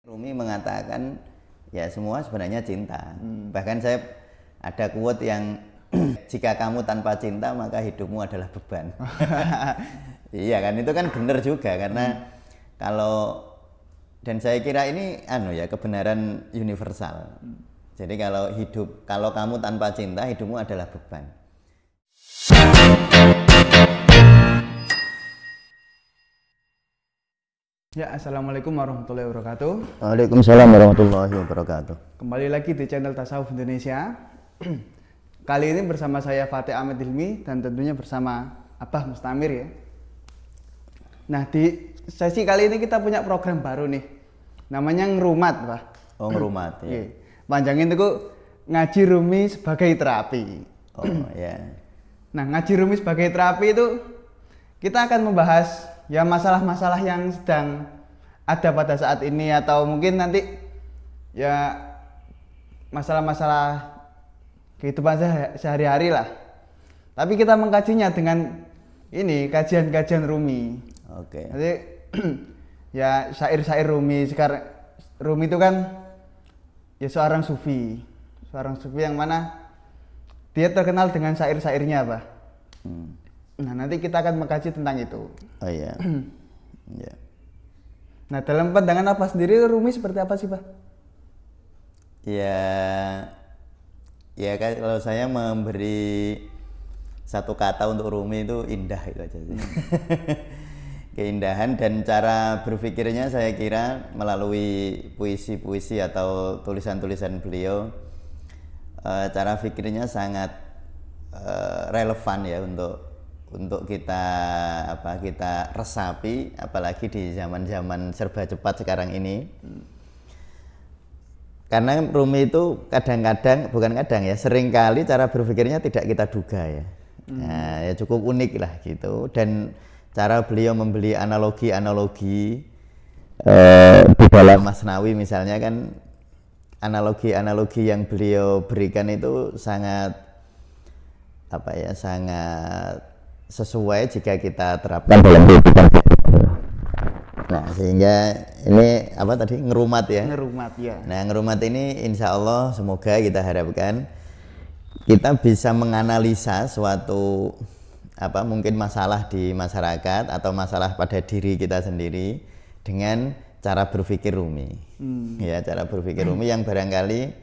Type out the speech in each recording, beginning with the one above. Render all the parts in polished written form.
Rumi mengatakan ya semua sebenarnya cinta. Bahkan saya ada quote yang jika kamu tanpa cinta maka hidupmu adalah beban. Iya kan, itu kan benar juga karena kalau dan saya kira ini kebenaran universal. Jadi kalau kamu tanpa cinta hidupmu adalah beban. Ya, assalamualaikum warahmatullahi wabarakatuh. Waalaikumsalam warahmatullahi wabarakatuh. Kembali lagi di channel Tasawuf Indonesia. Kali ini bersama saya Fatih Ahmed Hilmi dan tentunya bersama Abah Mustamir ya. Nah, di sesi kali ini kita punya program baru nih. Namanya Ngerumat, Pak. Oh, Ngerumat ya. Panjangin itu ngaji Rumi sebagai terapi. Oh, ya. Nah, ngaji Rumi sebagai terapi itu kita akan membahas ya masalah-masalah yang sedang ada pada saat ini atau mungkin nanti ya masalah-masalah kehidupan sehari-hari lah. Tapi kita mengkajinya dengan ini kajian-kajian Rumi. Oke. Jadi ya syair-syair Rumi. Sekarang Rumi itu kan ya seorang sufi yang mana dia terkenal dengan syair-syairnya, Pak. Nah, nanti kita akan mengkaji tentang itu. Oh iya. Ya. Nah, dalam pandangan apa sendiri Rumi seperti apa sih, Pak? Ya kalau saya memberi satu kata untuk Rumi itu indah itu aja sih. Keindahan dan cara berpikirnya saya kira melalui puisi-puisi atau tulisan-tulisan beliau, cara pikirnya sangat relevan ya untuk kita resapi, apalagi di zaman-zaman serba cepat sekarang ini. Karena Rumi itu seringkali cara berpikirnya tidak kita duga ya. Nah, ya cukup unik lah gitu. Dan cara beliau membeli analogi-analogi di dalam Masnawi misalnya kan, analogi-analogi yang beliau berikan itu sangat sesuai jika kita terapkan dalam kehidupan. Nah, sehingga ini ngerumat ya. Ngerumat ya. Nah, ngerumat ini insya Allah semoga kita harapkan kita bisa menganalisa suatu mungkin masalah di masyarakat atau masalah pada diri kita sendiri dengan cara berpikir Rumi. Ya, cara berpikir Rumi yang barangkali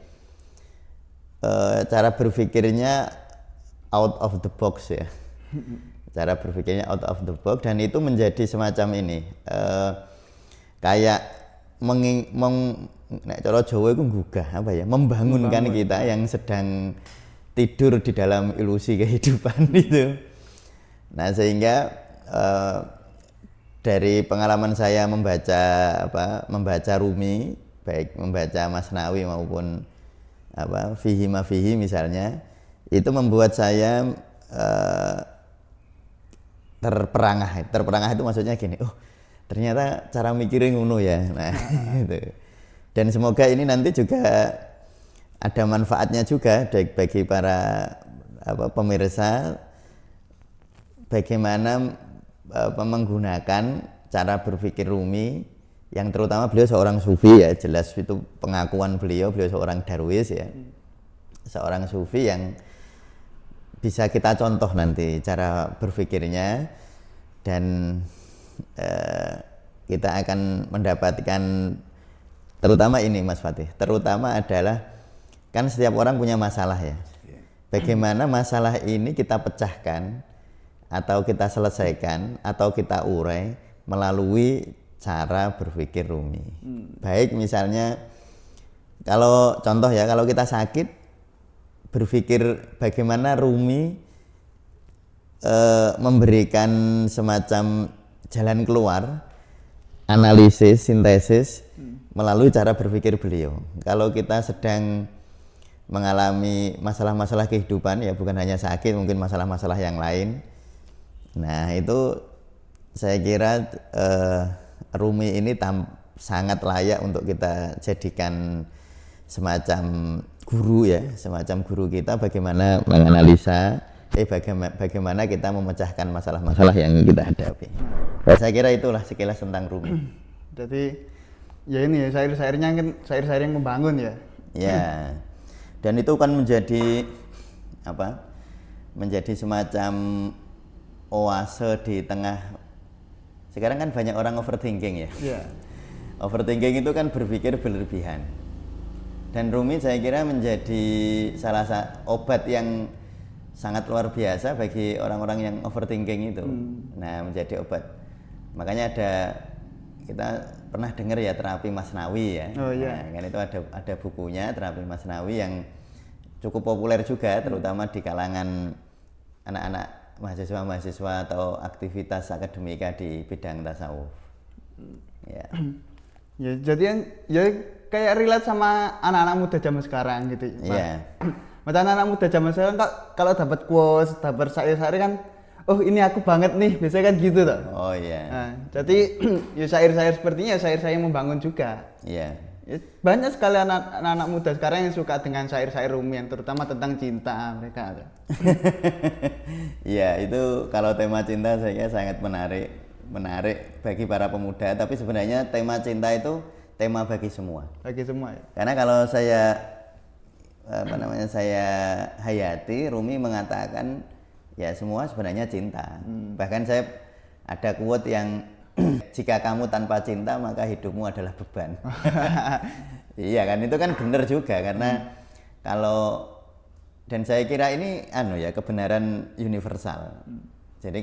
cara berpikirnya out of the box ya. Cara berpikirnya out of the box, dan itu menjadi semacam ini kayak cara Jawa itu membangunkan kita yang sedang tidur di dalam ilusi kehidupan itu. Nah, sehingga dari pengalaman saya membaca Rumi, baik membaca Masnawi maupun Fihi ma Fihi misalnya, itu membuat saya terperangah itu maksudnya gini, ternyata cara mikirin ngono ya. Nah, gitu. Dan semoga ini nanti juga ada manfaatnya juga bagi para pemirsa, bagaimana menggunakan cara berpikir Rumi, yang terutama beliau seorang sufi ya, jelas itu pengakuan beliau seorang darwis ya, seorang sufi yang bisa kita contoh nanti cara berpikirnya, dan kita akan mendapatkan terutama ini Mas Fatih, terutama adalah kan setiap orang punya masalah ya. Bagaimana masalah ini kita pecahkan atau kita selesaikan atau kita urai melalui cara berpikir Rumi. Baik misalnya kalau contoh ya, kalau kita sakit, berpikir bagaimana Rumi memberikan semacam jalan keluar, analisis, sintesis melalui cara berpikir beliau. Kalau kita sedang mengalami masalah-masalah kehidupan ya, bukan hanya sakit, mungkin masalah-masalah yang lain. Nah, itu saya kira Rumi ini sangat layak untuk kita jadikan semacam guru ya, semacam guru kita bagaimana menganalisa, bagaimana kita memecahkan masalah-masalah yang kita hadapi. Saya kira itulah sekilas tentang Rumi. Jadi ya ini ya syair-syairnya kan syair-syair yang membangun ya. Ya. Dan itu kan menjadi apa? Menjadi semacam oase di tengah. Sekarang kan banyak orang overthinking ya. Iya. Overthinking itu kan berpikir berlebihan. Dan Rumi saya kira menjadi salah satu obat yang sangat luar biasa bagi orang-orang yang overthinking itu. Nah, menjadi obat. Makanya kita pernah dengar ya terapi Masnawi ya. Oh iya. Nah, kan itu ada bukunya terapi Masnawi yang cukup populer juga, terutama di kalangan anak-anak mahasiswa atau aktivitas akademika di bidang tasawuf. Ya. Ya jadi ya kayak relate sama anak-anak muda zaman sekarang gitu. Iya. Macam anak-anak muda zaman sekarang kalau dapat quotes, dapat syair-syair kan, oh ini aku banget nih, biasanya kan gitu toh. Oh iya. Nah, jadi ya syair-syair sepertinya syair-syair yang membangun juga. Iya. Ya, banyak sekali anak-anak muda sekarang yang suka dengan syair-syair Rumi, terutama tentang cinta mereka ada. Iya, itu kalau tema cinta saya kira sangat menarik bagi para pemuda, tapi sebenarnya tema cinta itu tema bagi semua. Bagi semua ya. Karena kalau saya saya hayati, Rumi mengatakan ya semua sebenarnya cinta. Bahkan saya ada quote yang jika kamu tanpa cinta maka hidupmu adalah beban. Iya kan, itu kan benar juga karena dan saya kira ini kebenaran universal. Jadi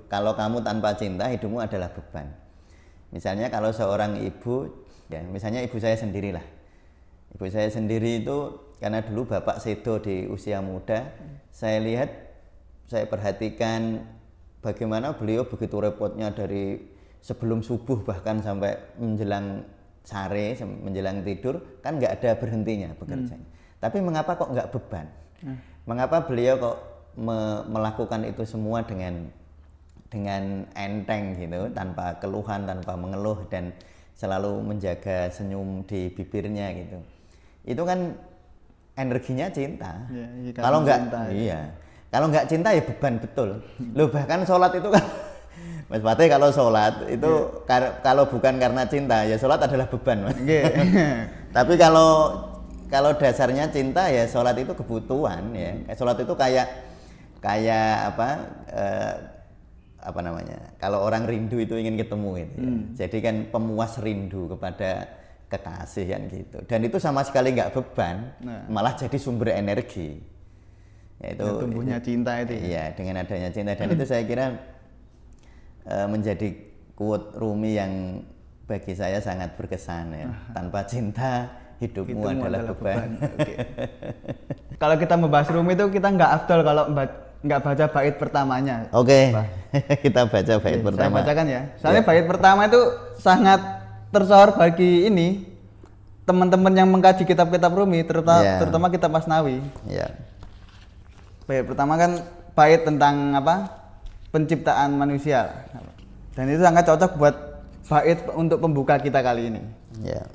kalau kamu tanpa cinta, hidupmu adalah beban. Misalnya kalau seorang ibu, ya misalnya ibu saya sendirilah. Ibu saya sendiri itu karena dulu bapak sedo di usia muda, saya perhatikan bagaimana beliau begitu repotnya dari sebelum subuh bahkan sampai menjelang sore, menjelang tidur, kan nggak ada berhentinya bekerja. Tapi mengapa kok nggak beban? Mengapa beliau kok melakukan itu semua dengan enteng gitu, tanpa keluhan, tanpa mengeluh, dan selalu menjaga senyum di bibirnya gitu. Itu kan energinya cinta. Ya, kalau nggak cinta, kalau nggak cinta ya beban betul. Loh, bahkan sholat itu kan Mas Fatih, kalau sholat itu kalau bukan karena cinta ya sholat adalah beban, Mas. Tapi kalau dasarnya cinta ya sholat itu kebutuhan ya. Sholat itu kayak apa namanya? Kalau orang rindu itu ingin ketemu gitu. Ya. Jadi kan pemuas rindu kepada kekasih kan gitu. Dan itu sama sekali nggak beban, malah jadi sumber energi. Yaitu tumbuhnya cinta itu. Iya, dengan adanya cinta, dan itu saya kira menjadi quote Rumi yang bagi saya sangat berkesan ya. Tanpa cinta hidupmu adalah beban. Okay. Kalau kita membahas Rumi itu kita nggak afdol kalau nggak baca bait pertamanya. Oke. Kita baca bait pertama. Saya bacakan ya. Soalnya bait pertama itu sangat tersohor bagi teman-teman yang mengkaji kitab-kitab Rumi, terutama kitab Masnawi. Iya. Bait pertama kan bait tentang penciptaan manusia, dan itu sangat cocok buat bait untuk pembuka kita kali ini. Ya.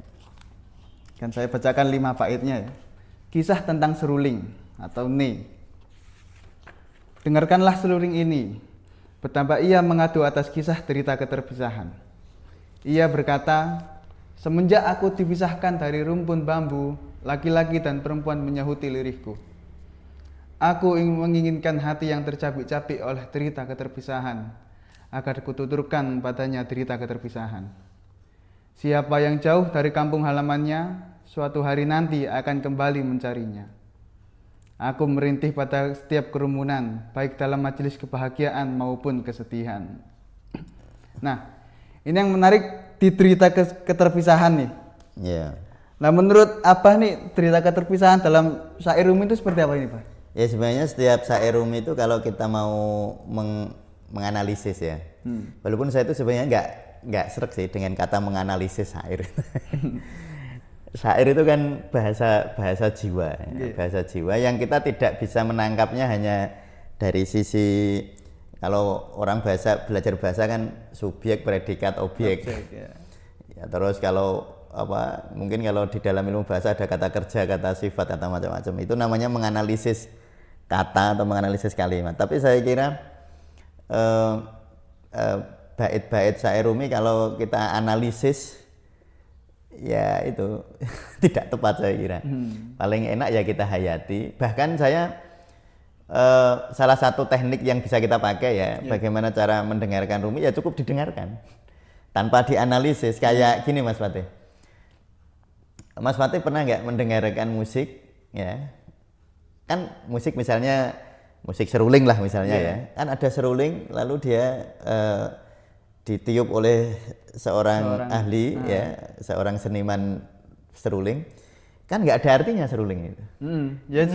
Kan saya bacakan 5 baitnya ya. Kisah tentang seruling atau ne. Dengarkanlah seruling ini. Betapa ia mengadu atas kisah derita keterpisahan. Ia berkata, semenjak aku dipisahkan dari rumpun bambu, laki-laki dan perempuan menyahuti lirihku. Aku menginginkan hati yang tercabik-cabik oleh derita keterpisahan, agar kututurkan padanya derita keterpisahan. Siapa yang jauh dari kampung halamannya, suatu hari nanti akan kembali mencarinya. Aku merintih pada setiap kerumunan, baik dalam majelis kebahagiaan maupun kesedihan. Nah, ini yang menarik di derita keterpisahan nih. Iya. Nah, menurut Abah nih, derita keterpisahan dalam syair Rumi itu seperti apa ini, Pak? Ya, sebenarnya setiap syair Rumi itu kalau kita mau menganalisis ya, walaupun saya itu sebenarnya nggak sreg sih dengan kata menganalisis syair. Syair itu kan bahasa jiwa, bahasa jiwa yang kita tidak bisa menangkapnya hanya dari sisi, kalau orang belajar bahasa kan subjek, predikat, objek. Ya, terus kalau mungkin kalau di dalam ilmu bahasa ada kata kerja, kata sifat, kata macam-macam. Itu namanya menganalisis kata atau menganalisis kalimat. Tapi saya kira bait-bait syair Rumi kalau kita analisis ya itu tidak tepat saya kira. Paling enak ya kita hayati. Bahkan saya salah satu teknik yang bisa kita pakai ya, bagaimana cara mendengarkan Rumi ya cukup didengarkan tanpa dianalisis. Kayak gini Mas Fatih. Mas Fatih pernah nggak mendengarkan musik ya? Kan musik misalnya musik seruling lah misalnya ya. Kan ada seruling lalu dia ditiup oleh seorang ahli ya, seorang seniman seruling. Kan nggak ada artinya seruling itu. Ya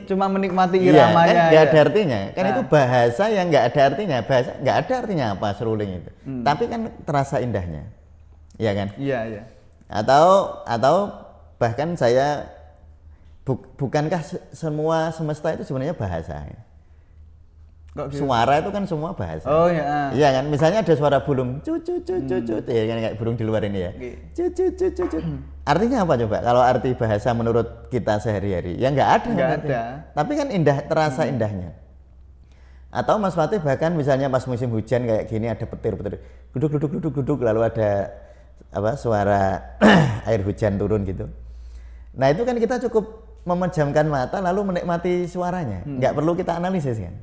cuma menikmati iramanya. Kan nggak ada artinya. Kan itu bahasa yang nggak ada artinya. Bahasa nggak ada artinya apa seruling itu. Tapi kan terasa indahnya, ya kan? Iya. Atau bahkan saya bukankah semua semesta itu sebenarnya bahasa? Suara itu kan semua bahasa. Oh ya. Iya kan, misalnya ada suara burung cucu ya kan, kayak burung di luar ini ya. Cucu. Artinya apa coba? Kalau arti bahasa menurut kita sehari-hari, ya nggak ada. Nggak ada. Tapi kan indah, terasa indahnya. Atau Mas Fatih bahkan misalnya pas musim hujan kayak gini ada petir-petir, duduk, lalu ada apa suara air hujan turun gitu. Nah itu kan kita cukup memejamkan mata lalu menikmati suaranya, nggak perlu kita analisis kan?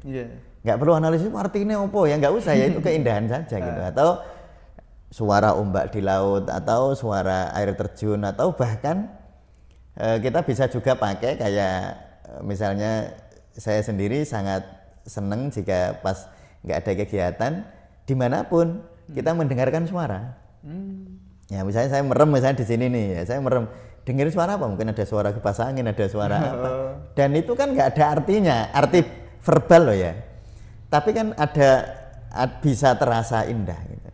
Nggak perlu analisis artinya apa ya, nggak usah ya, itu keindahan saja gitu. Atau suara ombak di laut, atau suara air terjun, atau bahkan kita bisa juga pakai kayak misalnya saya sendiri sangat seneng jika pas nggak ada kegiatan dimanapun kita mendengarkan suara. Ya misalnya saya merem misalnya di sini nih, ya saya merem. Dengar suara apa? Mungkin ada suara kipas angin, ada suara apa. Dan itu kan nggak ada artinya, arti verbal loh ya. Tapi kan bisa terasa indah gitu.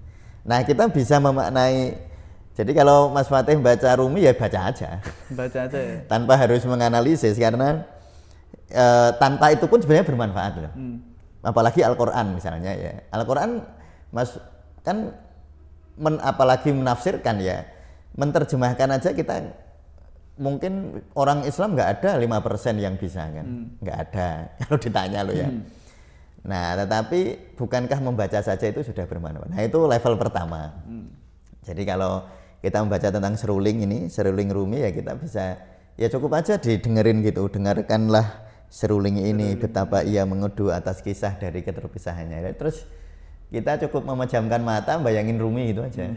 Nah kita bisa memaknai. Jadi kalau Mas Fatih baca Rumi ya baca aja. Baca aja ya. Tanpa harus menganalisis karena tanpa itu pun sebenarnya bermanfaat loh. Apalagi Al-Quran misalnya ya. Al-Quran Mas kan apalagi menafsirkan ya. Menerjemahkan aja kita. Mungkin orang Islam nggak ada 5% yang bisa kan, nggak ada kalau ditanya lo ya. Nah tetapi bukankah membaca saja itu sudah bermanfaat? Nah itu level pertama. Jadi kalau kita membaca tentang seruling ini, seruling Rumi ya kita bisa, ya cukup aja didengerin gitu, dengarkanlah seruling ini betapa ia mengudu atas kisah dari keterpisahannya. Terus kita cukup memejamkan mata, bayangin Rumi gitu aja.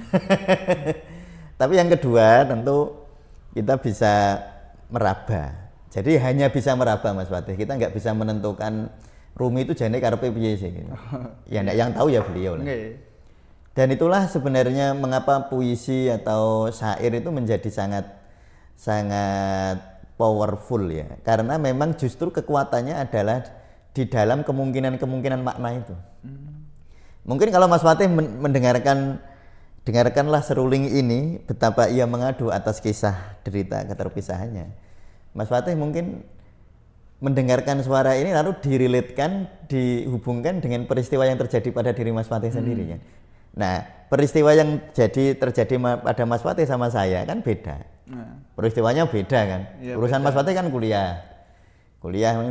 Tapi yang kedua tentu kita bisa meraba. Jadi hanya bisa meraba Mas Fatih. Kita nggak bisa menentukan Rumi itu jane karepe piye sih gitu. Ya yang tahu ya beliau lah. Dan itulah sebenarnya mengapa puisi atau syair itu menjadi sangat powerful ya. Karena memang justru kekuatannya adalah di dalam kemungkinan makna itu. Mungkin kalau Mas Fatih dengarkanlah seruling ini betapa ia mengadu atas kisah derita keterpisahannya. Mas Fatih mungkin mendengarkan suara ini lalu dihubungkan dengan peristiwa yang terjadi pada diri Mas Fatih sendiri kan. Nah, peristiwa yang terjadi pada Mas Fatih sama saya kan beda. Peristiwanya beda kan. Ya, urusan beda. Mas Fatih kan kuliah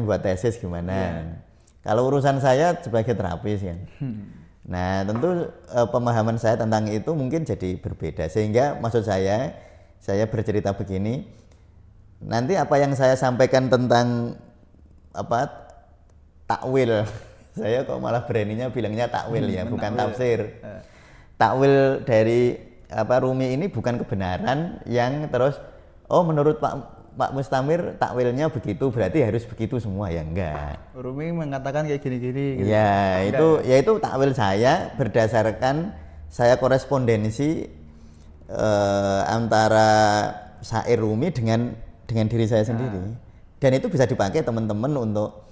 buat tesis gimana. Kalau urusan saya sebagai terapis kan. Nah tentu pemahaman saya tentang itu mungkin jadi berbeda, sehingga maksud saya bercerita begini, nanti apa yang saya sampaikan tentang takwil, saya kok malah beraninya bilangnya takwil ya, bukan tafsir. Takwil dari Rumi ini bukan kebenaran yang terus menurut Pak Mustamir takwilnya begitu berarti harus begitu semua, ya enggak. Rumi mengatakan kayak gini-gini gitu. Ya, itu takwil saya berdasarkan saya korespondensi antara syair Rumi dengan diri saya sendiri. Dan itu bisa dipakai teman-teman untuk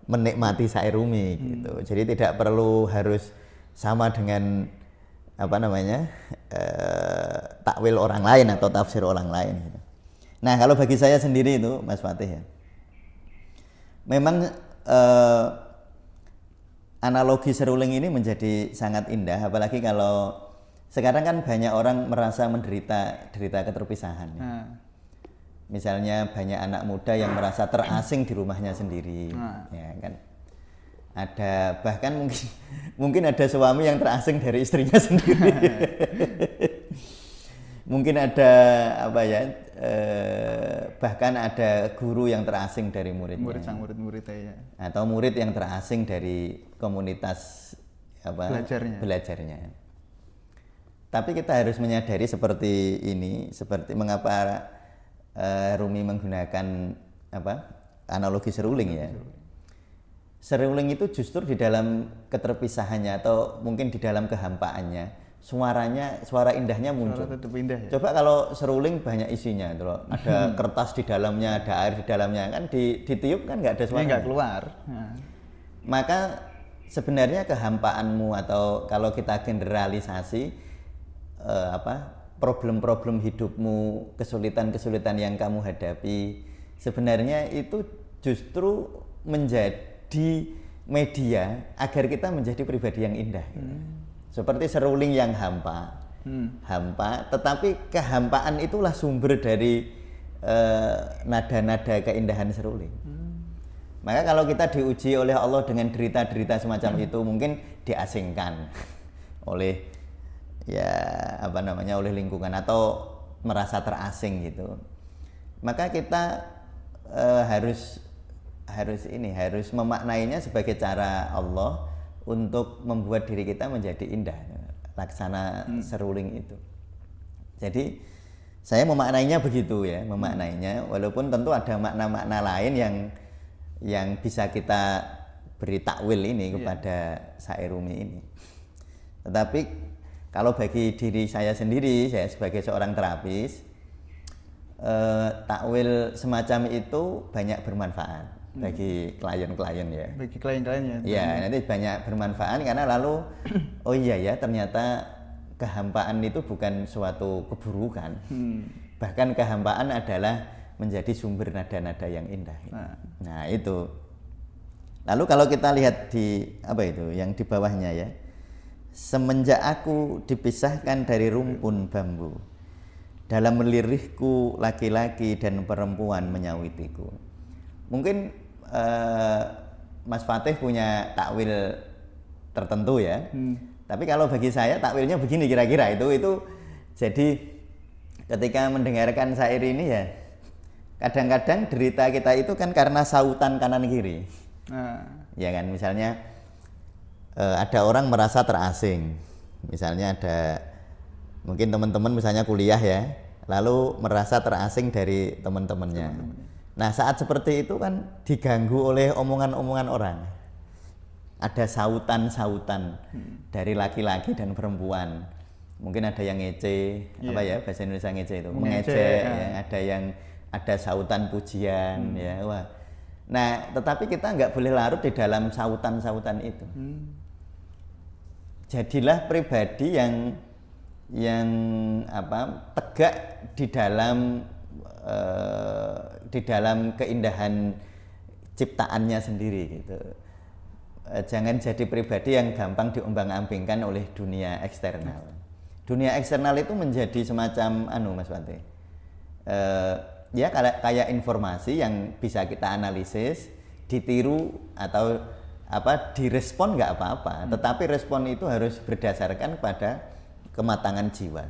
menikmati syair Rumi gitu. Jadi tidak perlu harus sama dengan takwil orang lain atau tafsir orang lain gitu. Nah kalau bagi saya sendiri itu Mas Fatih ya, memang analogi seruling ini menjadi sangat indah, apalagi kalau sekarang kan banyak orang merasa menderita keterpisahan ya. Misalnya banyak anak muda yang merasa terasing di rumahnya sendiri ya kan. ada bahkan mungkin ada suami yang terasing dari istrinya sendiri. Mungkin ada apa ya, bahkan ada guru yang terasing dari muridnya. Murid-muridnya ya. Atau murid yang terasing dari komunitas belajarnya. Tapi kita harus menyadari seperti ini, seperti mengapa Rumi menggunakan analogi seruling ya. Seruling itu justru di dalam keterpisahannya atau mungkin di dalam kehampaannya, suara indahnya muncul. Suara tetap indah ya. Coba kalau seruling banyak isinya, ada kertas di dalamnya, ada air di dalamnya, kan ditiup kan nggak ada suara. Nggak keluar. Maka sebenarnya kehampaanmu atau kalau kita generalisasi problem-problem hidupmu, kesulitan-kesulitan yang kamu hadapi, sebenarnya itu justru menjadi media agar kita menjadi pribadi yang indah. Seperti seruling yang hampa, tetapi kehampaan itulah sumber dari nada-nada keindahan seruling. Maka kalau kita diuji oleh Allah dengan derita-derita semacam itu, mungkin diasingkan oleh oleh lingkungan atau merasa terasing gitu. Maka kita harus memaknainya sebagai cara Allah untuk membuat diri kita menjadi indah, laksana seruling itu. Jadi saya memaknainya begitu ya, walaupun tentu ada makna-makna lain yang bisa kita beri takwil ini kepada syair Rumi ini. Tetapi kalau bagi diri saya sendiri, saya sebagai seorang terapis, takwil semacam itu banyak bermanfaat bagi klien-klien ya. Bagi klien-klien ya. Ya, nanti banyak bermanfaat karena lalu oh iya ya, ternyata kehampaan itu bukan suatu keburukan. Bahkan kehampaan adalah menjadi sumber nada-nada yang indah. Nah, itu. Lalu kalau kita lihat di yang di bawahnya ya. Semenjak aku dipisahkan dari rumpun bambu, dalam melirihku laki-laki dan perempuan menyawitiku. Mungkin Mas Fatih punya takwil tertentu ya. Tapi kalau bagi saya takwilnya begini kira-kira itu jadi ketika mendengarkan syair ini ya, kadang-kadang derita kita itu kan karena sautan kanan kiri. Ya kan, misalnya ada orang merasa terasing, misalnya ada mungkin teman-teman misalnya kuliah ya, lalu merasa terasing dari teman-temannya. Nah saat seperti itu kan diganggu oleh omongan-omongan orang, ada sautan-sautan dari laki-laki dan perempuan. Mungkin ada yang ngece, bahasa Indonesia ngece itu, mengejek, ya. Ada sautan pujian, ya. Wah. Nah tetapi kita nggak boleh larut di dalam sautan-sautan itu. Jadilah pribadi yang tegak di dalam keindahan ciptaannya sendiri gitu. Jangan jadi pribadi yang gampang diombang-ambingkan oleh dunia eksternal. Dunia eksternal itu menjadi semacam Mas Fatih. Ya kayak informasi yang bisa kita analisis, ditiru atau direspon nggak apa-apa, tetapi respon itu harus berdasarkan pada kematangan jiwa.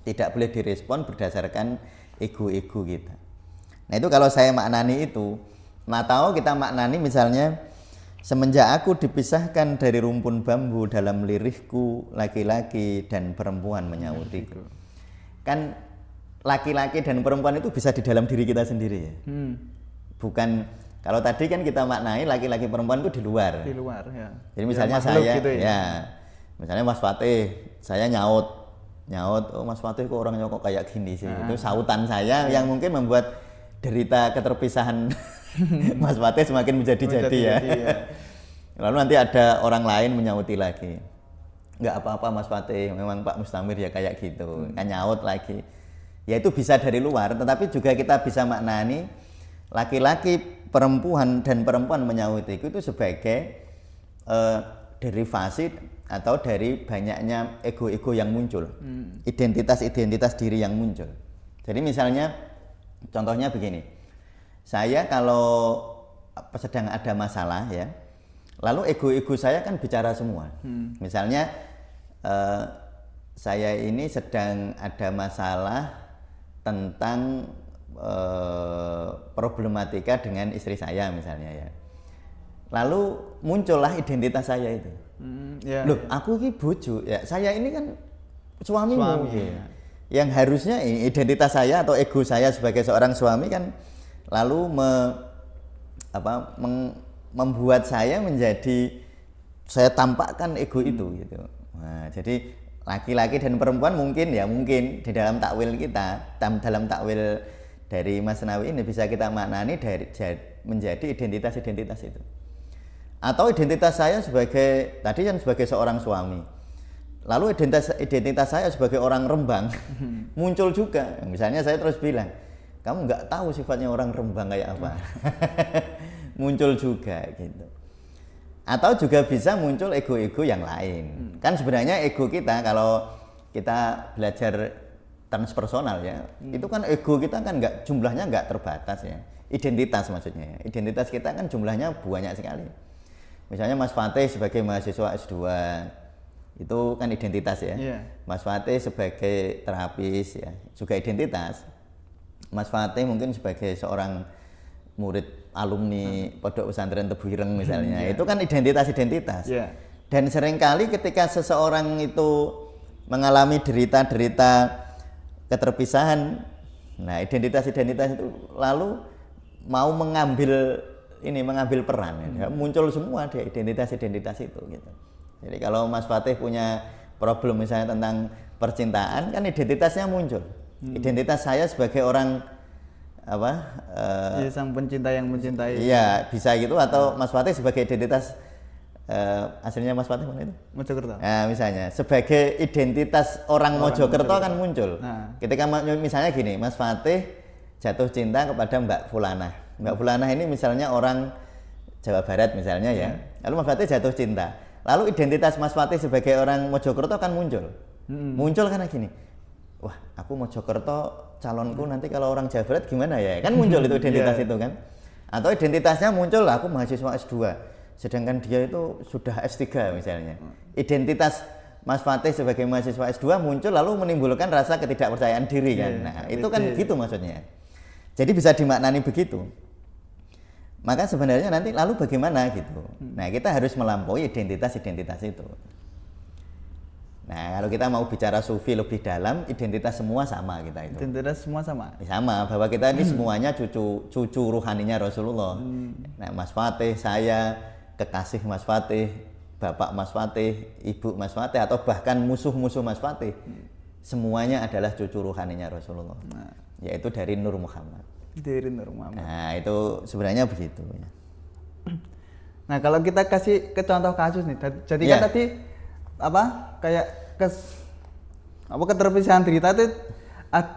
Tidak boleh direspon berdasarkan ego-ego kita. Nah itu kalau saya maknani itu, atau kita maknani misalnya semenjak aku dipisahkan dari rumpun bambu dalam lirihku laki-laki dan perempuan menyawutiku. Kan laki-laki dan perempuan itu bisa di dalam diri kita sendiri ya. Bukan. Kalau tadi kan kita maknai laki-laki perempuan itu di luar. Di luar ya. Jadi misalnya saya gitu ya. Misalnya Mas Fatih, saya nyaut, oh Mas Fatih kok orangnya kok kayak gini sih. Itu sautan saya yang mungkin membuat derita keterpisahan Mas Fatih semakin menjadi-jadi ya. Lalu nanti ada orang lain menyauti lagi. Enggak apa-apa Mas Fatih, memang Pak Mustamir ya kayak gitu. Kan nyaut lagi. Ya itu bisa dari luar, tetapi juga kita bisa maknani laki-laki perempuan dan perempuan menyawitiku itu sebagai derivasi atau dari banyaknya ego-ego yang muncul, identitas-identitas diri yang muncul. Jadi misalnya contohnya begini, saya kalau sedang ada masalah ya, Lalu ego-ego saya kan bicara semua. Misalnya saya ini sedang ada masalah tentang problematika dengan istri saya misalnya ya. Lalu muncullah identitas saya itu. Loh, aku ini bojo ya. Saya ini kan suamimu. Ya. Yang harusnya identitas saya atau ego saya sebagai seorang suami kan lalu membuat saya menjadi saya tampakkan ego itu gitu. Nah, jadi laki-laki dan perempuan mungkin di dalam takwil kita, dalam takwil dari Mas Nawawi ini bisa kita maknani menjadi identitas-identitas itu. Atau identitas saya sebagai tadi kan sebagai seorang suami. Lalu identitas saya sebagai orang Rembang muncul juga. Misalnya saya terus bilang, kamu nggak tahu sifatnya orang Rembang kayak apa. Muncul juga gitu. Atau juga bisa muncul ego-ego yang lain. Kan sebenarnya ego kita kalau kita belajar transpersonal ya, itu kan ego kita kan jumlahnya nggak terbatas ya. Identitas maksudnya ya. Identitas kita kan jumlahnya banyak sekali. Misalnya Mas Fatih sebagai mahasiswa S2 itu kan identitas ya. Mas Fatih sebagai terapis ya, juga identitas. Mas Fatih mungkin sebagai seorang murid alumni Pondok Pesantren Tebu Ireng misalnya, itu kan identitas-identitas. Dan seringkali ketika seseorang itu mengalami derita-derita keterpisahan, nah identitas-identitas itu lalu mau mengambil peran, ya. Muncul semua di identitas-identitas itu gitu. Jadi kalau Mas Fatih punya problem misalnya tentang percintaan, kan identitasnya muncul. Identitas saya sebagai orang sang pencinta yang mencintai. Iya, bisa gitu. Atau Mas Fatih sebagai identitas aslinya Mas Fatih mana itu? Mojokerto. Nah, misalnya sebagai identitas orang Mojokerto kan muncul. Ketika misalnya gini, Mas Fatih jatuh cinta kepada Mbak Fulana. Mbak Fulana ini misalnya orang Jawa Barat misalnya ya. Lalu Mas Fatih jatuh cinta. Lalu identitas Mas Fatih sebagai orang Mojokerto kan muncul. Muncul karena gini, wah aku Mojokerto calonku nanti kalau orang Jawa Barat gimana ya? Kan muncul itu identitas itu kan. Atau identitasnya muncul, aku mahasiswa S2, sedangkan dia itu sudah S3 misalnya. Identitas Mas Fatih sebagai mahasiswa S2 muncul lalu menimbulkan rasa ketidakpercayaan diri kan. Nah itu kan gitu maksudnya. Jadi bisa dimaknani begitu. Maka sebenarnya nanti lalu bagaimana gitu. Nah kita harus melampaui identitas-identitas itu. Nah kalau kita mau bicara sufi lebih dalam, identitas semua sama kita itu. Identitas semua sama? Sama, bahwa kita ini semuanya cucu ruhaninya Rasulullah. Nah Mas Fatih, saya, kekasih Mas Fatih, bapak Mas Fatih, ibu Mas Fatih, atau bahkan musuh-musuh Mas Fatih, semuanya adalah cucu ruhaninya Rasulullah. Yaitu dari Nur Muhammad. Dari Nur Muhammad. Nah itu sebenarnya begitu ya. Nah kalau kita kasih ke contoh kasus nih, jadi kan tadi kayak keterpisahan derita itu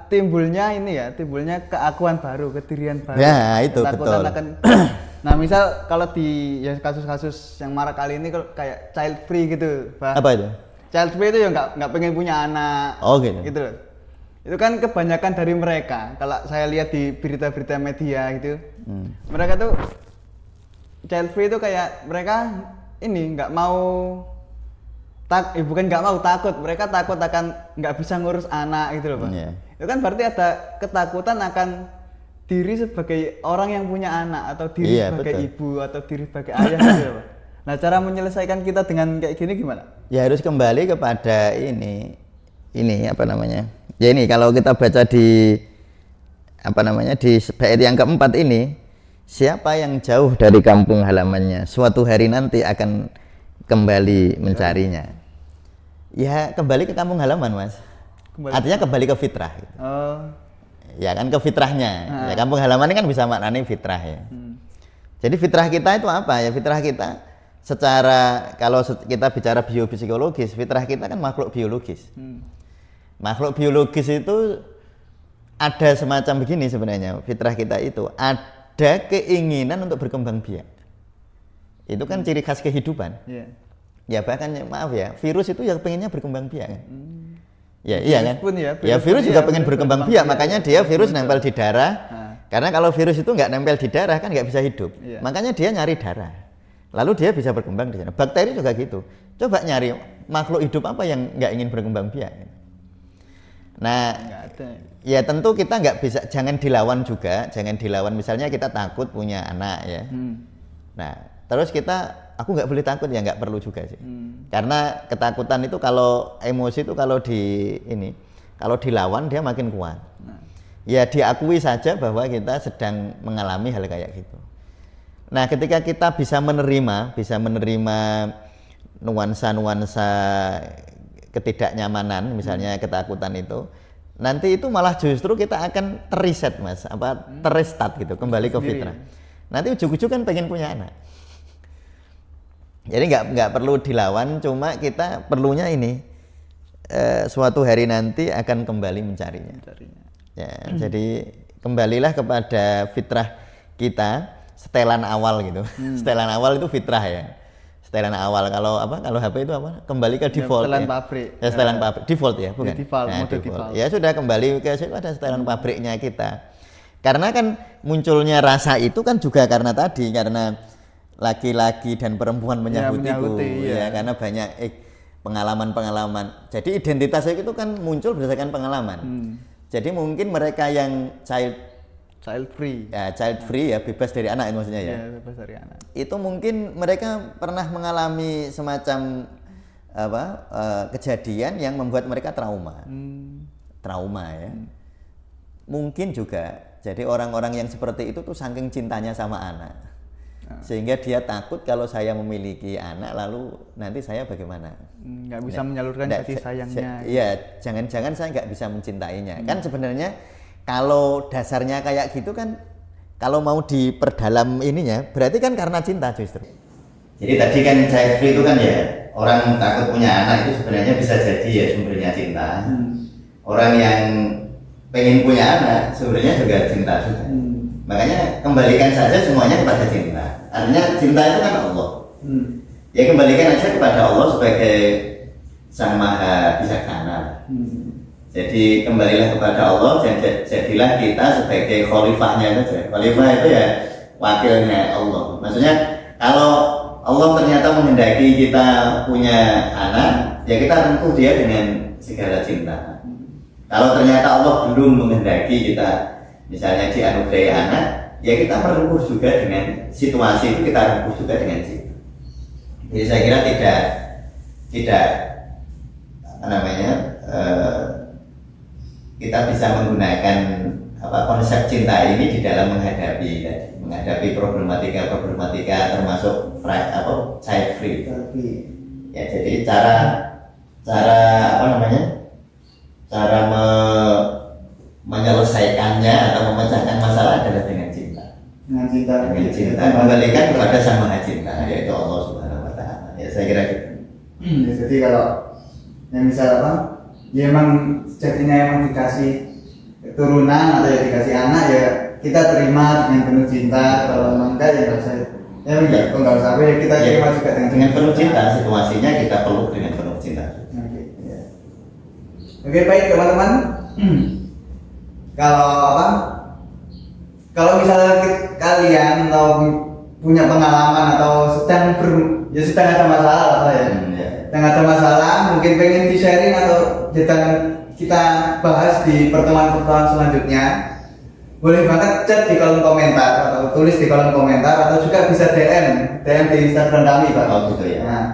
timbulnya keakuan baru, kedirian baru. Ya itu betul. Nah misal kalau di kasus-kasus yang marak kali ini kayak child free gitu, Apa itu? Child free itu ya nggak pengen punya anak. Oh gitu. Gitu loh. Itu kan kebanyakan dari mereka, kalau saya lihat di berita-berita media gitu, mereka tuh child free itu kayak mereka ini nggak mau bukan nggak mau, takut, mereka takut akan nggak bisa ngurus anak gitu loh Pak. Itu kan berarti ada ketakutan akan diri sebagai orang yang punya anak, atau diri sebagai ibu, atau diri sebagai ayah gitu loh Pak. Nah cara menyelesaikan kita dengan kayak gini gimana? Ya harus kembali kepada ini apa namanya? Ya ini kalau kita baca di di bait yang keempat ini, siapa yang jauh dari kampung halamannya suatu hari nanti akan kembali mencarinya. Ya kembali ke kampung halaman Mas. Artinya kembali ke fitrah. Gitu. Ya kan ke fitrahnya. Ya kampung halaman ini kan bisa maknanya fitrah ya. Jadi fitrah kita itu apa ya? Fitrah kita secara kalau kita bicara biopsikologis, fitrah kita kan makhluk biologis. Makhluk biologis itu ada semacam begini sebenarnya, fitrah kita itu ada keinginan untuk berkembang biak. Itu kan ciri khas kehidupan. Ya bahkan maaf ya, virus itu ya pengennya berkembang biak kan. Ya iya kan. Virus juga pengen berkembang biak, makanya dia virus nempel di darah. Karena kalau virus itu nggak nempel di darah kan nggak bisa hidup. Makanya dia nyari darah. lalu dia bisa berkembang di sana. Bakteri juga gitu. Coba nyari makhluk hidup apa yang nggak ingin berkembang biak. Nah, Nggak ada. ya tentu kita nggak bisa, jangan dilawan juga, jangan dilawan. Misalnya kita takut punya anak ya. Nah, terus aku nggak boleh takut ya, nggak perlu juga sih. Karena ketakutan itu kalau emosi itu kalau dilawan dia makin kuat. Ya diakui saja bahwa kita sedang mengalami hal kayak gitu. Nah, ketika kita bisa menerima nuansa-nuansa ketidaknyamanan, misalnya ketakutan itu, nanti itu malah justru kita akan terreset Mas, terrestart gitu, kembali ke fitrah. Nanti ujug-ujug kan pengen punya anak. Jadi nggak perlu dilawan, cuma kita perlunya suatu hari nanti akan kembali mencarinya. Ya, jadi kembalilah kepada fitrah kita, setelan awal gitu. Setelan awal itu fitrah ya. Setelan awal, kalau HP itu apa? Kembali ke default. Setelan pabrik. Ya, setelan pabrik. Default ya, bukan? Default. Ya sudah, kembali ke situ, ada setelan pabriknya kita. Karena kan munculnya rasa itu kan juga karena laki-laki dan perempuan menyahutiku, ya, karena banyak pengalaman-pengalaman. Jadi identitas itu kan muncul berdasarkan pengalaman. Jadi mungkin mereka yang child free ya, bebas dari anak maksudnya ya. Bebas dari anak. Itu mungkin mereka pernah mengalami semacam kejadian yang membuat mereka trauma. Trauma ya. Mungkin juga. Jadi orang-orang yang seperti itu tuh saking cintanya sama anak. Sehingga dia takut kalau saya memiliki anak lalu nanti saya bagaimana? Nggak bisa menyalurkan kasih sayangnya. Iya, jangan-jangan saya nggak bisa mencintainya. Kan sebenarnya kalau dasarnya kayak gitu kan, kalau mau diperdalam ininya, berarti kan karena cinta justru. Jadi tadi kan child free itu kan ya, orang takut punya anak itu sebenarnya bisa jadi ya sumbernya cinta. Orang yang pengen punya anak sebenarnya juga cinta juga. Makanya kembalikan saja semuanya kepada cinta. Artinya cinta itu kan Allah. Ya kembalikan aja kepada Allah sebagai Sang Maha Bijaksana. Jadi kembalilah kepada Allah, jadilah kita sebagai khalifahnya saja. Khalifah itu ya wakilnya Allah. Maksudnya kalau Allah ternyata menghendaki kita punya anak, ya kita tempuh dia dengan segala cinta. Kalau ternyata Allah belum menghendaki kita misalnya dianugerahi anak, ya kita merengkuh juga dengan situasi itu, kita rengkuh juga dengan cinta. Jadi saya kira tidak kita bisa menggunakan konsep cinta ini di dalam menghadapi problematika termasuk child free. Ya, jadi cara menyelesaikannya atau memecahkan masalah adalah dengan cinta. Dengan cinta kembalikan kepada Sang Maha Cinta, yaitu Allah Subhanahu wa Ta'ala. Ya, saya kira gitu. Ya, jadi kalau yang misal ya emang sejatinya emang dikasih keturunan atau ya dikasih anak, ya kita terima dengan penuh cinta. Kalau enggak ya nggak usah. Nggak usah ya, kita terima juga dengan penuh cinta. Situasinya kita peluk dengan penuh cinta. Oke, baik teman-teman. Kalau misalnya kalian punya pengalaman atau sedang ada masalah sedang ada masalah, mungkin pengen di-sharing atau kita bahas di pertemuan-pertemuan selanjutnya, boleh banget chat di kolom komentar atau tulis di kolom komentar, atau juga bisa DM di Instagram kami, Pak. Oh gitu ya. Nah,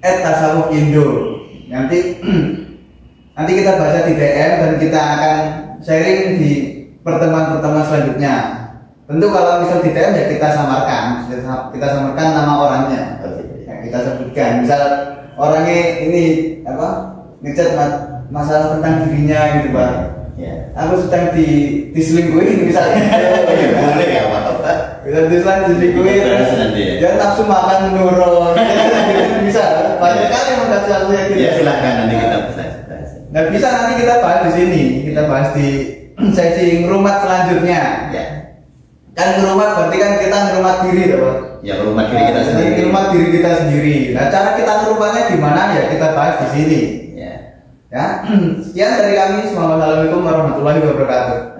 @tasawufindo. Nanti kita baca di DM dan kita akan sharing di pertemuan-pertemuan selanjutnya. Tentu kalau misal di DM ya kita samarkan nama orangnya. Ya, kita sebutkan. Misal orangnya ini ngechat masalah tentang dirinya gitu, Pak. Ya. Aku sedang diselingkuhin misalnya. Boleh ya, Pak. Bisa diselingkuhin. Jangan nafsu makan menurun. Bisa. Banyak kali mengkaji aku ya gitu. Ya silakan, nanti kita bisa. Nah, bisa nanti kita bahas di sini. Kita bahas di sesi ngerumat selanjutnya. Ya. Kan ngerumat berarti kan kita ngerumat diri, Pak. Ya, ngerumat diri kita sendiri. Ngerumat diri kita sendiri. Nah, cara kita ngerumatnya gimana ya kita bahas di sini. Ya. Ya. Sekian dari kami. Assalamualaikum warahmatullahi wabarakatuh.